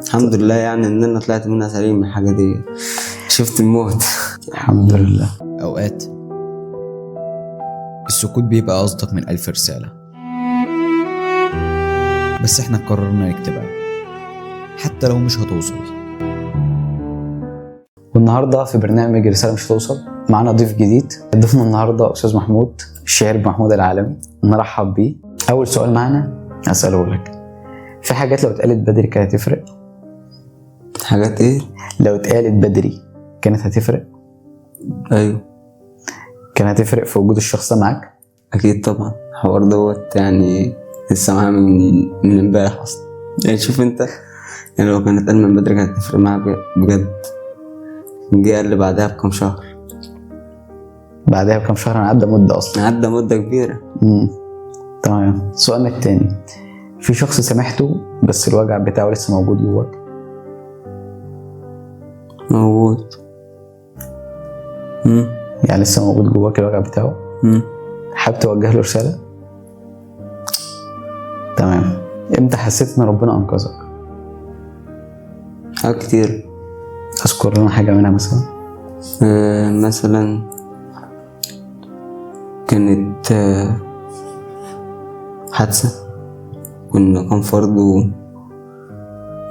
الحمد لله يعني ان انا طلعت منها سليم من الحاجه دي. شفت الموت الحمد لله. أوقات السكوت بيبقى أصدق من 1000 رسالة، بس احنا قررنا نكتبها حتى لو مش هتوصل. والنهارده في برنامج رسالة مش هتوصل معنا ضيف جديد. ضيفنا النهارده أستاذ محمود، الشاعر محمود العالمي. نرحب بيه. أول سؤال معنا أسأله لك، في حاجات لو اتقالت بدري كانت هتفرق؟ حاجات ايه؟ لو اتقالت بدري كانت هتفرق؟ ايوه كانت هتفرق في وجود الشخص ده معاك؟ اكيد طبعا. الحوار دوت يعني لسه معايا من امبارح اصلا. يعني شوف انت، يعني لو كانت قال من بدري كانت هتفرق معايا بجد. جه قال لي بعدها بكام شهر. بعدها بكام شهر؟ عدى مدة أصلا. عدى مده كبيره. تمام. سؤالنا التاني، في شخص سامحته بس الوجع بتاعه لسه موجود جواك؟ موجود. يعني لسه موجود جواك الوجع بتاعه؟ حابب توجه له رسالة؟ تمام. امتى حسيت ان ربنا انقذك؟ حاجات كتير. اذكر لنا حاجة منها مثلا. مثلا كانت حادثة، كان فرض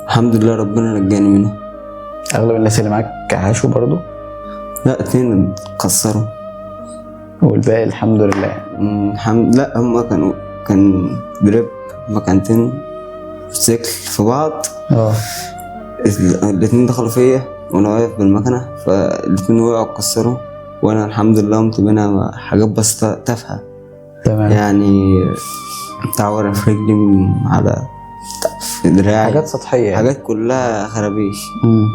الحمد لله ربنا نجاني منها. اغلب الناس اللي معاك عاشوا برضو؟ لا 2 اتكسروا والباقي الحمد لله. لا هما كان دريب مكانتين سيكل في بعض. الاتنين دخلوا فيا وانا واقف بالمكنة، فالاتنين وقعوا اتكسروا، وانا الحمد لله قمت منها حاجات بس تافهة. تمام. يعني تعور في رجلي، على في دراعي، حاجات سطحية، حاجات كلها خرابيش.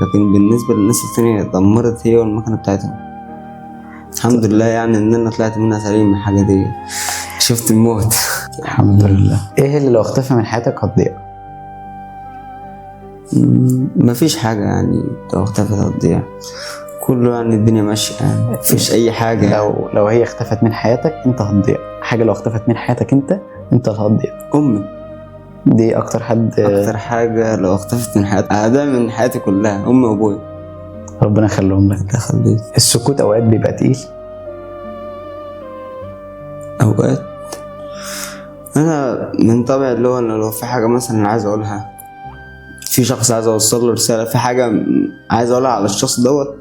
لكن بالنسبة للناس التانية دمرت هي والمكنة بتاعتهم. الحمد لله يعني ان انا طلعت منها سليم من الحاجة دي. شفت الموت الحمد لله. ايه اللي لو اختفى من حياتك هتضيع؟ مفيش حاجة يعني لو اختفت هتضيع، كله يعني الدنيا ماشية، يعني مفيش اي حاجة. لو هي اختفت من حياتك انت هتضيع. حاجة لو اختفت من حياتك انت اللي هتضيع. امي دي اكتر حاجة لو اختفت من حياتي هضيع من حياتي كلها، امي وابوي. ربنا يخليهم لك. الله يخليك. السكوت اوقات بيبقى تقيل. اوقات انا من طبعي اللي هو انا لو في حاجة مثلا عايز اقولها، في شخص عايز اوصل له رسالة، في حاجة عايز اقولها على الشخص دوت،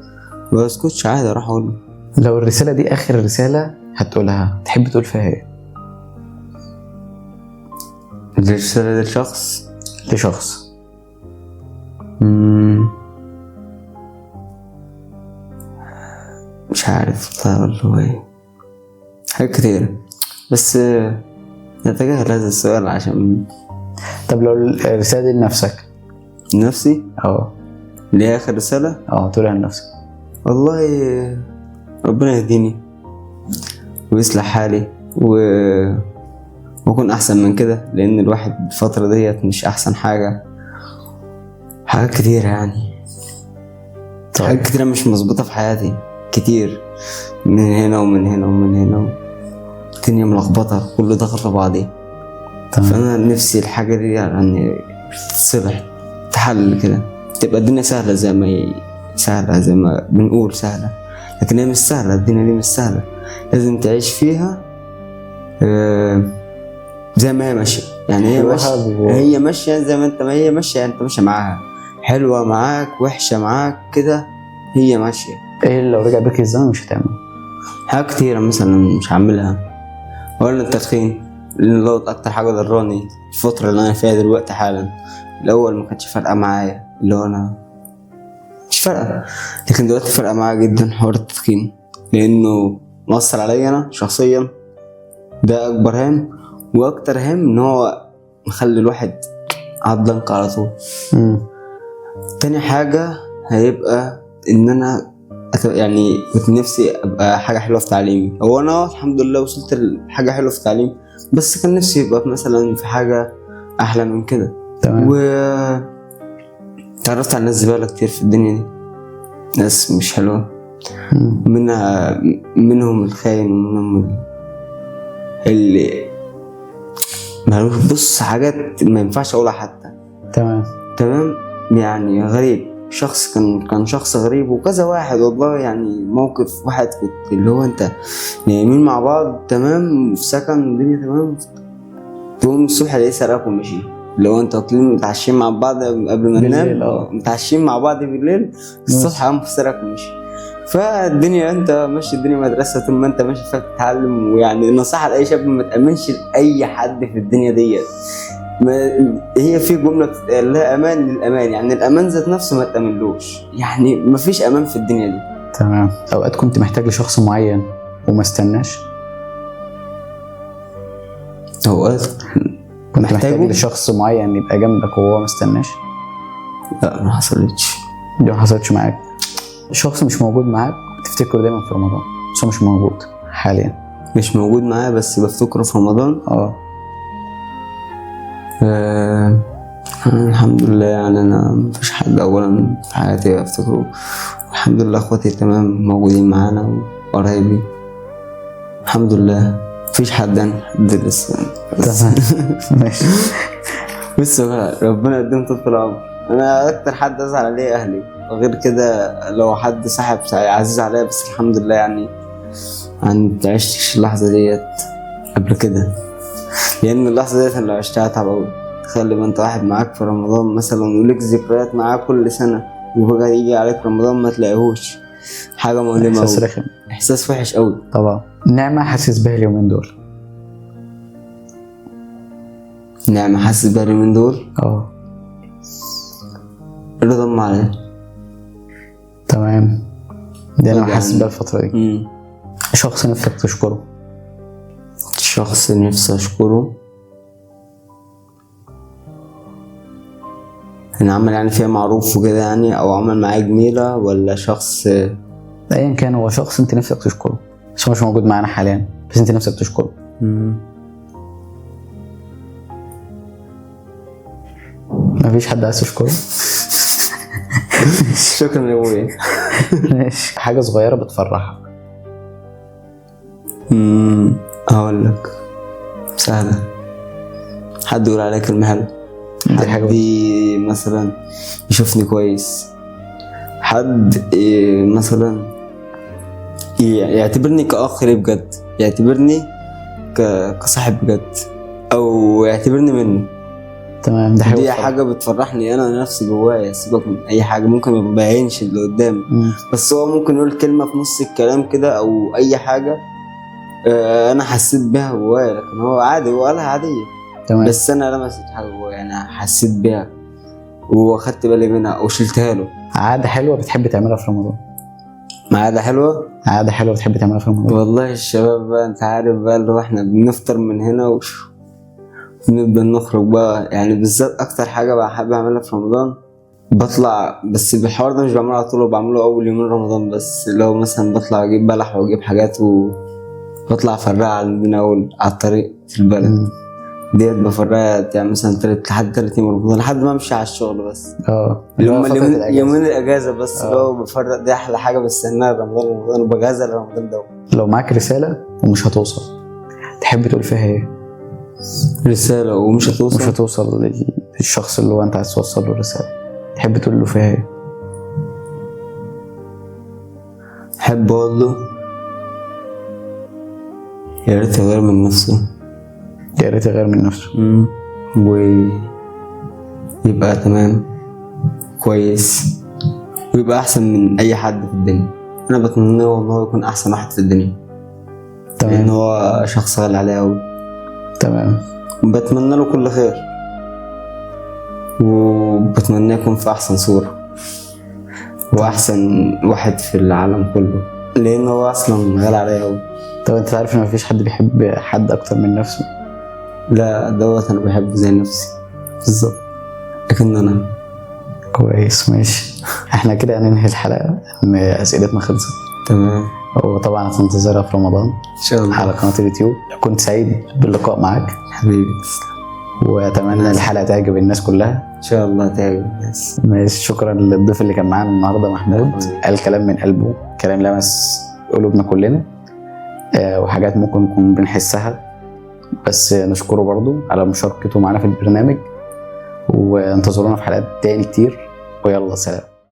ما بسكتش عادي اروح اقول له. لو الرسالة دي اخر رسالة هتقولها تحب تقول فيها ايه؟ الرسالة دي لشخص مش عارف اقول له ايه. حاجات كتير بس نتجاهل هذا السؤال عشان. طب لو الرسالة دي لنفسك؟ نفسي؟ ليه اخر رسالة؟ تقولها لنفسك. والله ربنا يهديني ويصلح حالي واكون احسن من كده، لان الواحد الفترة ديت مش احسن حاجة. حاجات كتير يعني. طيب. حاجات كتيرة مش مظبوطة في حياتي كتير، من هنا ومن هنا ومن هنا، الدنيا ملخبطة، كله داخل في بعضيه. فانا نفسي الحاجة دي يعني تصلح، تحل كده، تبقى الدنيا سهلة زي ما بنقول سهلة، لكن هي مش سهلة. الدنيا دي مش سهلة، لازم تعيش فيها زي ما هي ماشية. يعني هي ماشية زي ما هي ماشية، انت ماشية معاها، حلوة معاك وحشة معاك كده، هي ماشية. ايه اللي لو رجع بك الزمن مش هتعمل؟ حاجات كتيرة مثلا مش هعملها. اولا التدخين، لان دوت اكتر حاجة ضراني الفترة اللي انا فيها دلوقتي حالا. الاول ما كانتش فارقة معايا، اللي هو انا مش فارقة، لكن دلوقتي فارقة معايا جدا حوار التدخين، لانه مؤثر عليا انا شخصيا. ده اكبر هم، واكتر هم ان هو مخلي الواحد عضلنك على طول. تاني حاجة هيبقى ان انا يعني كنت نفسي ابقى حاجة حلوة في تعليمي. هو انا الحمد لله وصلت لحاجة حلوة في تعليمي، بس كان نفسي يبقى مثلا في حاجة احلى من كده. تمام. تعرفت على ناس زبالة كتير في الدنيا دي، ناس مش حلوة، منهم الخاين ومنهم اللي مالوش. بص، حاجات ما ينفعش اقولها حتى. تمام. يعني غريب، شخص كان شخص غريب، وكذا واحد والله. يعني موقف واحد كنت اللي هو انت نايمين مع بعض تمام في سكن الدنيا تمام، تقوم الصبح الاقيه سرقك ومشي. لو انت واكلين متعشين مع بعض قبل ما ننام، متعشين مع بعض بالليل، الصبح قام سرقك ومشي. فالدنيا انت ماشي، الدنيا مدرسه طول ما انت ماشي فيها بتتعلم. ويعني النصيحه لاي شاب ما تامنش لاي حد في الدنيا ديت. هي في جمله بتتقال لها امان للامان، يعني الامان ذات نفسه ما تامنلوش، يعني ما فيش امان في الدنيا دي. تمام. اوقات كنت محتاج لشخص معين وما استناش؟ اوقات كنت محتاج لشخص معين يبقى جنبك وهو ما استناش؟ لا، ما حصلتش. دي ما حصلتش معاك؟ شخص مش موجود معاك تفتكره دايما في رمضان بس هو مش موجود حاليا؟ مش موجود معايا بس بفتكره في رمضان. الحمد لله. يعني انا مفيش حد اولا في حياتي افتكره، الحمد لله. اخواتي تمام موجودين معانا وقرايبي الحمد لله. مفيش حد يعني حد لسه. ماشي. بس ربنا يديم طول العمر. انا اكتر حد ازعل عليه اهلي، وغير كده لو حد صاحب عزيز عليا، بس الحمد لله يعني متعشتش اللحظه ديت قبل كده، لان اللحظه ديت لو عشتها تعب قوي. تخيل ما انت واحد معاك في رمضان مثلا وليك ذكريات معاه كل سنه، وبقى يجي عليك رمضان ما تلاقيهوش، حاجه مؤلمه، احساس رخم، احساس وحش قوي. طبعا. نعمه حاسس بيها اليومين دول؟ نعمه حاسس بيها اليومين دول؟ رضا الله عليه. تمام. دي انا حاسس بيها الفتره دي. شخص نفسك تشكره؟ شخص نفسي اشكره ان عمل يعني فيها معروف وكده يعني، او عمل معايا جميله، ولا شخص ايا كان هو شخص انت نفسك تشكره بس هو مش موجود معانا حاليا، بس انت نفسك تشكره. مفيش حد عايز تشكره؟ شكرا يا ابويا. ماشي. حاجه صغيره بتفرحك؟ هقول لك سهله. حد يقول عليا كلمه حلوه، حد مثلا يشوفني كويس، حد مثلا يعتبرني كأخ لي بجد، يعتبرني كصاحب بجد، او يعتبرني منه. تمام. دي حاجة بتفرحني انا نفسي جوايا. سيبك من اي حاجة ممكن ما يبينش اللي قدامي، بس هو ممكن يقول كلمة في نص الكلام كده او اي حاجة انا حسيت بيها جوايا، لكن هو عادي، هو قالها عادية. تمام. بس انا لمست حاجة جوايا، انا حسيت بيها واخدت بالي منها او شلتها له. عادة حلوة بتحب تعملها في رمضان؟ عادة حلوة؟ عادة حلوة بتحب تعملها في رمضان؟ والله الشباب بقى انت عارف بقى اللي هو احنا بنفطر من هنا ونبدأ نخرج بقى. يعني بالذات اكتر حاجة بحب اعملها في رمضان، بطلع، بس بالحوار ده مش بعمله على طول، بعمله اول يومين رمضان بس. لو مثلا بطلع اجيب بلح واجيب حاجات وبطلع افرقها عندنا على الطريق في البلد. ديت بفرقها يعني مثلا لحد 30 رمضان، لحد ما امشي على الشغل بس. يومين الاجازه بس. لو بفرق دي احلى حاجه بستناها رمضان وبجهزها لرمضان ده. لو معاك رساله ومش هتوصل تحب تقول فيها ايه؟ رساله ومش هتوصل؟ مش هتوصل للشخص اللي هو انت عايز توصل له الرساله، تحب تقول له فيها ايه؟ احب اقول له يا ريت يغير من نفسه، يا ريت يغير من نفسه ويبقى تمام كويس، ويبقى احسن من اي حد في الدنيا. انا بتمنى والله يكون احسن واحد في الدنيا. تمام. لان هو شخص غالي عليه قوي. تمام. بتمنى له كل خير، وبتمنى يكون في احسن صورة واحسن واحد في العالم كله، لان هو اصلا غالي عليه قوي. طب انت عارف ان مفيش حد بيحب حد اكتر من نفسه؟ لا دوت انا بحبه زي نفسي بالظبط، لكن انا كويس. ماشي. احنا كده هننهي الحلقه ان اسئلتنا خلصت. تمام. وطبعا هتنتظرها في رمضان ان شاء الله على قناه اليوتيوب. كنت سعيد باللقاء معاك حبيبي، واتمنى الحلقه تعجب الناس كلها. ان شاء الله تعجب الناس. ماشي. شكرا للضيف اللي كان معانا النهارده محمود، قال كلام من قلبه، كلام لمس قلوبنا كلنا، وحاجات ممكن نكون بنحسها، بس نشكره برضو على مشاركته معنا في البرنامج. وانتظرونا في حلقات تاني كتير ويلا سلام.